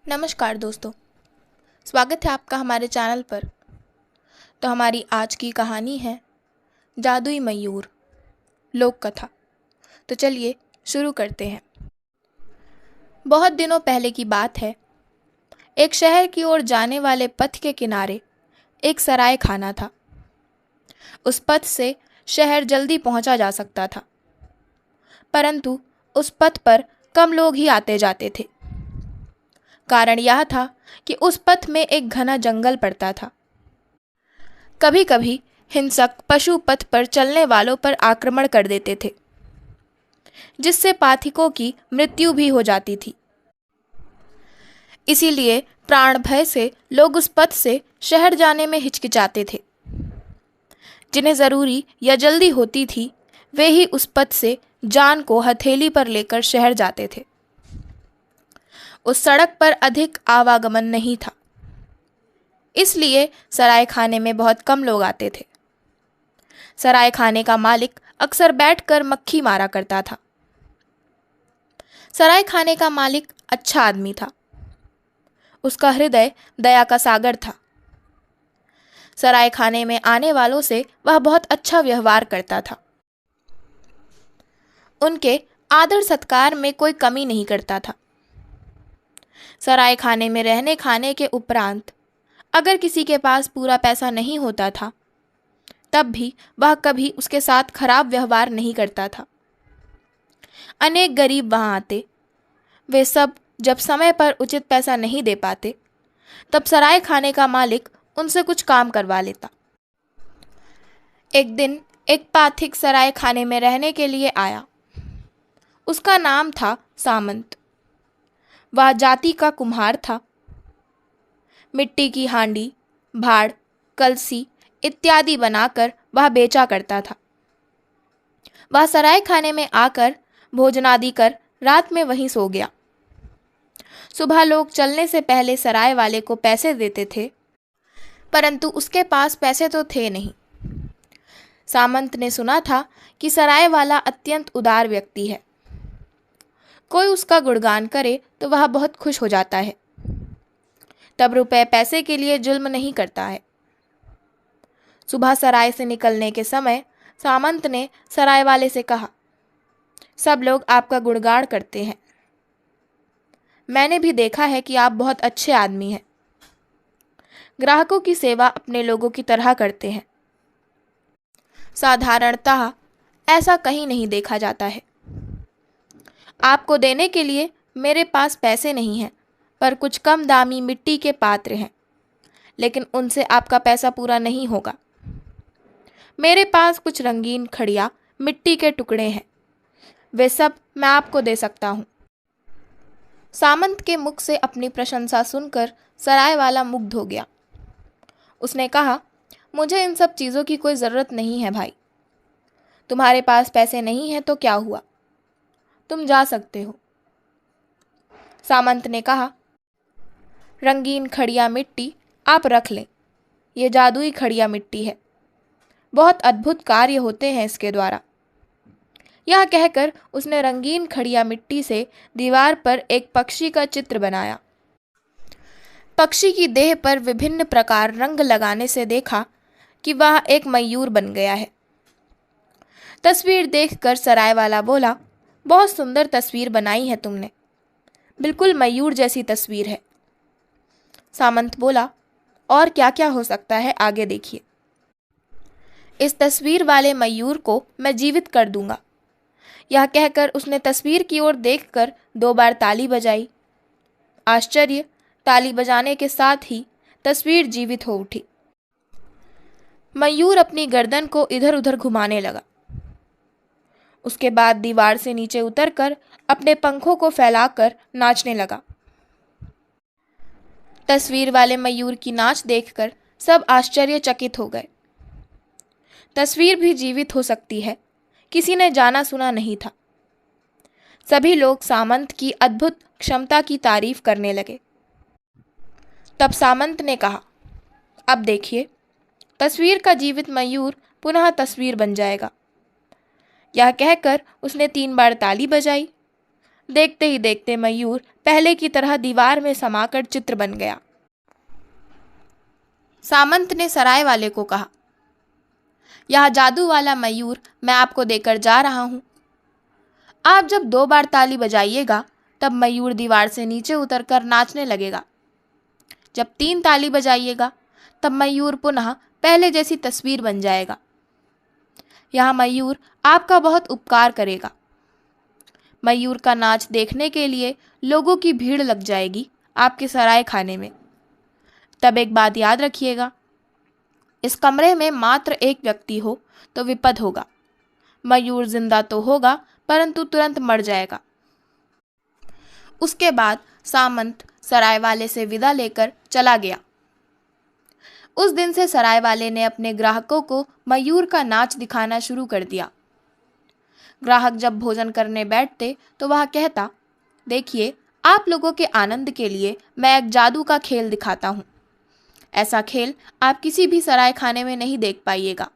नमस्कार दोस्तों, स्वागत है आपका हमारे चैनल पर। तो हमारी आज की कहानी है जादुई मयूर लोक कथा। तो चलिए शुरू करते हैं। बहुत दिनों पहले की बात है। एक शहर की ओर जाने वाले पथ के किनारे एक सराय खाना था। उस पथ से शहर जल्दी पहुंचा जा सकता था, परंतु उस पथ पर कम लोग ही आते जाते थे। कारण यह था कि उस पथ में एक घना जंगल पड़ता था। कभी कभी हिंसक पशु पथ पर चलने वालों पर आक्रमण कर देते थे, जिससे पाथिकों की मृत्यु भी हो जाती थी। इसीलिए प्राण भय से लोग उस पथ से शहर जाने में हिचकिचाते थे। जिन्हें जरूरी या जल्दी होती थी, वे ही उस पथ से जान को हथेली पर लेकर शहर जाते थे। उस सड़क पर अधिक आवागमन नहीं था, इसलिए सराय खाने में बहुत कम लोग आते थे। सराय खाने का मालिक अक्सर बैठकर मक्खी मारा करता था। सराय खाने का मालिक अच्छा आदमी था। उसका हृदय दया का सागर था। सराय खाने में आने वालों से वह बहुत अच्छा व्यवहार करता था। उनके आदर सत्कार में कोई कमी नहीं करता था। सराय खाने में रहने खाने के उपरांत अगर किसी के पास पूरा पैसा नहीं होता था, तब भी वह कभी उसके साथ खराब व्यवहार नहीं करता था। अनेक गरीब वहां आते। वे सब जब समय पर उचित पैसा नहीं दे पाते, तब सराय खाने का मालिक उनसे कुछ काम करवा लेता। एक दिन एक पाथिक सराय खाने में रहने के लिए आया। उसका नाम था सामंत। वह जाति का कुम्हार था। मिट्टी की हांडी, भाड़, कलसी इत्यादि बनाकर वह बेचा करता था। वह सराय खाने में आकर भोजनादि कर रात में वहीं सो गया। सुबह लोग चलने से पहले सराय वाले को पैसे देते थे, परंतु उसके पास पैसे तो थे नहीं। सामंत ने सुना था कि सराय वाला अत्यंत उदार व्यक्ति है। कोई उसका गुणगान करे तो वह बहुत खुश हो जाता है। तब रुपए पैसे के लिए जुल्म नहीं करता है। सुबह सराय से निकलने के समय सामंत ने सराय वाले से कहा, सब लोग आपका गुणगान करते हैं। मैंने भी देखा है कि आप बहुत अच्छे आदमी हैं। ग्राहकों की सेवा अपने लोगों की तरह करते हैं। साधारणतः ऐसा कहीं नहीं देखा जाता है। आपको देने के लिए मेरे पास पैसे नहीं हैं, पर कुछ कम दामी मिट्टी के पात्र हैं, लेकिन उनसे आपका पैसा पूरा नहीं होगा। मेरे पास कुछ रंगीन खड़िया मिट्टी के टुकड़े हैं, वे सब मैं आपको दे सकता हूँ। सामंत के मुख से अपनी प्रशंसा सुनकर सराय वाला मुग्ध हो गया। उसने कहा, मुझे इन सब चीज़ों की कोई ज़रूरत नहीं है भाई। तुम्हारे पास पैसे नहीं हैं तो क्या हुआ, तुम जा सकते हो। सामंत ने कहा, रंगीन खड़िया मिट्टी आप रख लें। ये जादुई खड़िया मिट्टी है। बहुत अद्भुत कार्य होते हैं इसके द्वारा। यह कहकर उसने रंगीन खड़िया मिट्टी से दीवार पर एक पक्षी का चित्र बनाया। पक्षी की देह पर विभिन्न प्रकार रंग लगाने से देखा कि वह एक मयूर बन गया है। तस्वीर देखकर सराय वाला बोला, बहुत सुंदर तस्वीर बनाई है तुमने, बिल्कुल मयूर जैसी तस्वीर है। सामंत बोला, और क्या क्या हो सकता है आगे देखिए। इस तस्वीर वाले मयूर को मैं जीवित कर दूंगा। यह कहकर उसने तस्वीर की ओर देखकर 2 बार ताली बजाई। आश्चर्य, ताली बजाने के साथ ही तस्वीर जीवित हो उठी। मयूर अपनी गर्दन को इधर उधर घुमाने लगा। उसके बाद दीवार से नीचे उतरकर अपने पंखों को फैलाकर नाचने लगा। तस्वीर वाले मयूर की नाच देखकर सब आश्चर्यचकित हो गए। तस्वीर भी जीवित हो सकती है, किसी ने जाना सुना नहीं था। सभी लोग सामंत की अद्भुत क्षमता की तारीफ करने लगे। तब सामंत ने कहा, अब देखिए, तस्वीर का जीवित मयूर पुनः तस्वीर बन जाएगा। यह कहकर उसने 3 बार ताली बजाई। देखते ही देखते मयूर पहले की तरह दीवार में समाकर चित्र बन गया। सामंत ने सराय वाले को कहा, यह जादू वाला मयूर मैं आपको देकर जा रहा हूं। आप जब 2 बार ताली बजाइएगा तब मयूर दीवार से नीचे उतरकर नाचने लगेगा। जब 3 ताली बजाइएगा तब मयूर पुनः पहले जैसी तस्वीर बन जाएगा। यह मयूर आपका बहुत उपकार करेगा। मयूर का नाच देखने के लिए लोगों की भीड़ लग जाएगी आपके सराय खाने में। तब एक बात याद रखिएगा, इस कमरे में मात्र एक व्यक्ति हो तो विपद होगा। मयूर जिंदा तो होगा परंतु तुरंत मर जाएगा। उसके बाद सामंत सराय वाले से विदा लेकर चला गया। उस दिन से सराय वाले ने अपने ग्राहकों को मयूर का नाच दिखाना शुरू कर दिया। ग्राहक जब भोजन करने बैठते तो वह कहता, देखिए, आप लोगों के आनंद के लिए मैं एक जादू का खेल दिखाता हूँ। ऐसा खेल आप किसी भी सराय खाने में नहीं देख पाइएगा।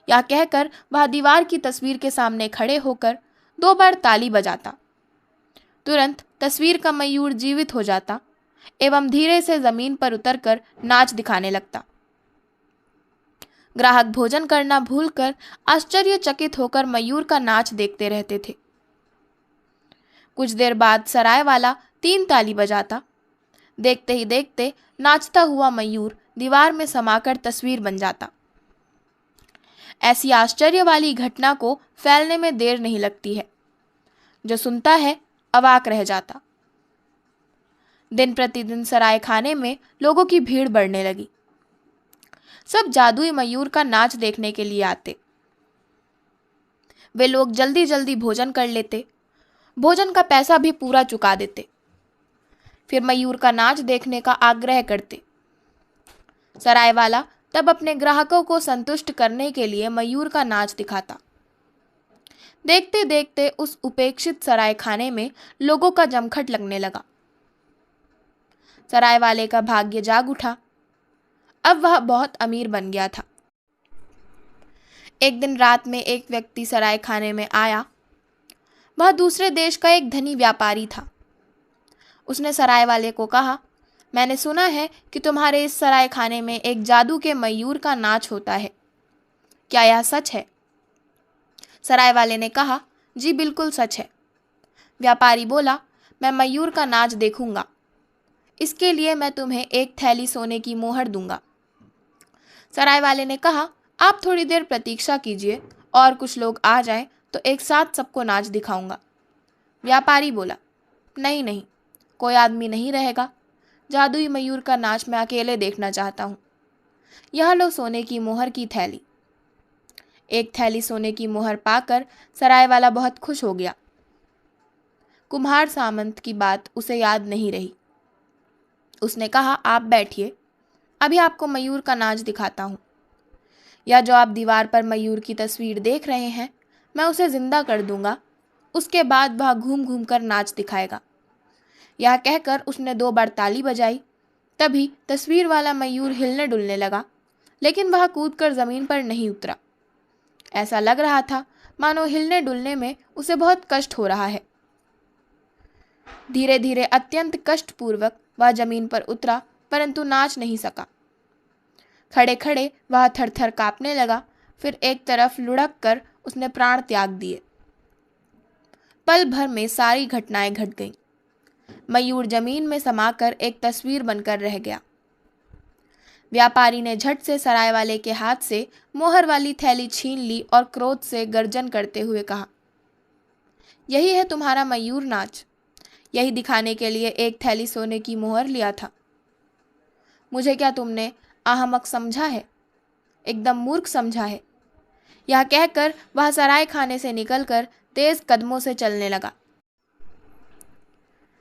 यह कहकर वह दीवार की तस्वीर के सामने खड़े होकर 2 बार ताली बजाता। तुरंत तस्वीर का मयूर जीवित हो जाता एवं धीरे से जमीन पर उतरकर नाच दिखाने लगता। ग्राहक भोजन करना भूलकर आश्चर्यचकित होकर मयूर का नाच देखते रहते थे। कुछ देर बाद सराय वाला 3 ताली बजाता। देखते ही देखते नाचता हुआ मयूर दीवार में समाकर तस्वीर बन जाता। ऐसी आश्चर्य वाली घटना को फैलने में देर नहीं लगती है। जो सुनता है अवाक रह जाता। दिन प्रतिदिन सराय खाने में लोगों की भीड़ बढ़ने लगी। सब जादुई मयूर का नाच देखने के लिए आते। वे लोग जल्दी जल्दी भोजन कर लेते, भोजन का पैसा भी पूरा चुका देते, फिर मयूर का नाच देखने का आग्रह करते। सराय वाला तब अपने ग्राहकों को संतुष्ट करने के लिए मयूर का नाच दिखाता। देखते देखते उस उपेक्षित सराय खाने में लोगों का जमघट लगने लगा। सराय वाले का भाग्य जाग उठा। अब वह बहुत अमीर बन गया था। एक दिन रात में एक व्यक्ति सराय खाने में आया। वह दूसरे देश का एक धनी व्यापारी था। उसने सराय वाले को कहा, मैंने सुना है कि तुम्हारे इस सराय खाने में एक जादू के मयूर का नाच होता है। क्या यह सच है? सराय वाले ने कहा, जी बिल्कुल सच है। व्यापारी बोला, मैं मयूर का नाच देखूंगा। इसके लिए मैं तुम्हें 1 थैली सोने की मोहर दूंगा। सराय वाले ने कहा, आप थोड़ी देर प्रतीक्षा कीजिए और कुछ लोग आ जाएं तो एक साथ सबको नाच दिखाऊंगा। व्यापारी बोला, नहीं नहीं, कोई आदमी नहीं रहेगा। जादुई मयूर का नाच मैं अकेले देखना चाहता हूँ। यह लो सोने की मोहर की थैली। 1 थैली सोने की मोहर पाकर सराय वाला बहुत खुश हो गया। कुम्हार सामंत की बात उसे याद नहीं रही। उसने कहा, आप बैठिए, अभी आपको मयूर का नाच दिखाता हूँ। या जो आप दीवार पर मयूर की तस्वीर देख रहे हैं, मैं उसे जिंदा कर दूंगा। उसके बाद वह घूम घूम कर नाच दिखाएगा। यह कहकर उसने 2 बार ताली बजाई। तभी तस्वीर वाला मयूर हिलने डुलने लगा, लेकिन वह कूदकर जमीन पर नहीं उतरा। ऐसा लग रहा था मानो हिलने डुलने में उसे बहुत कष्ट हो रहा है। धीरे धीरे अत्यंत कष्टपूर्वक वह जमीन पर उतरा, परंतु नाच नहीं सका। खड़े खड़े वह थरथर कांपने लगा। फिर एक तरफ लुढ़क कर उसने प्राण त्याग दिए। पल भर में सारी घटनाएं घट गईं। मयूर जमीन में समाकर एक तस्वीर बनकर रह गया। व्यापारी ने झट से सराय वाले के हाथ से मोहर वाली थैली छीन ली और क्रोध से गर्जन करते हुए कहा, यही है तुम्हारा मयूर नाच? यही दिखाने के लिए 1 थैली सोने की मोहर लिया था? मुझे क्या तुमने अहमक समझा है? एकदम मूर्ख समझा है। यह कहकर वह सराय खाने से निकलकर तेज कदमों से चलने लगा।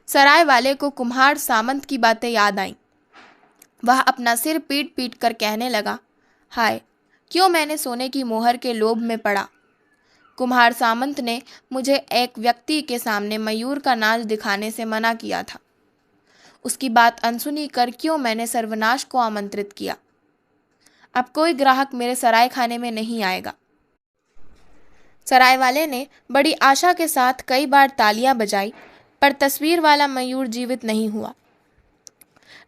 सराय वाले को कुम्हार सामंत की बातें याद आईं। वह अपना सिर पीट पीट कर कहने लगा, हाय, क्यों मैंने सोने की मोहर के लोभ में पड़ा। कुम्हार सामंत ने मुझे एक व्यक्ति के सामने मयूर का नाच दिखाने से मना किया था। उसकी बात अनसुनी कर क्यों मैंने सर्वनाश को आमंत्रित किया। अब कोई ग्राहक मेरे सराय खाने में नहीं आएगा। सराय वाले ने बड़ी आशा के साथ कई बार तालियां बजाई, पर तस्वीर वाला मयूर जीवित नहीं हुआ।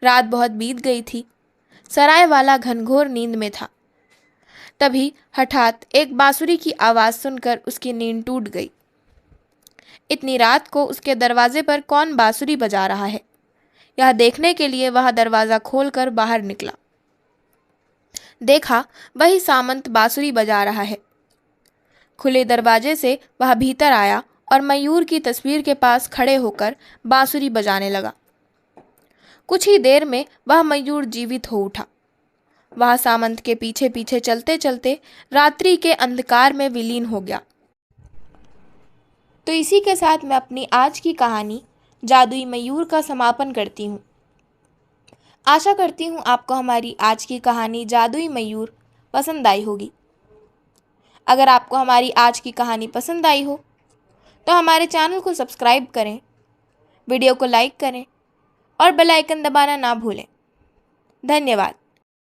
रात बहुत बीत गई थी। सराय वाला घनघोर नींद में था। तभी हठात एक बांसुरी की आवाज़ सुनकर उसकी नींद टूट गई। इतनी रात को उसके दरवाजे पर कौन बांसुरी बजा रहा है, यह देखने के लिए वह दरवाज़ा खोलकर बाहर निकला। देखा वही सामंत बांसुरी बजा रहा है। खुले दरवाजे से वह भीतर आया और मयूर की तस्वीर के पास खड़े होकर बांसुरी बजाने लगा। कुछ ही देर में वह मयूर जीवित हो उठा। वह सामंत के पीछे पीछे चलते चलते रात्रि के अंधकार में विलीन हो गया। तो इसी के साथ मैं अपनी आज की कहानी जादुई मयूर का समापन करती हूँ। आशा करती हूँ आपको हमारी आज की कहानी जादुई मयूर पसंद आई होगी। अगर आपको हमारी आज की कहानी पसंद आई हो तो हमारे चैनल को सब्सक्राइब करें, वीडियो को लाइक करें और बेल आइकन दबाना ना भूलें। धन्यवाद।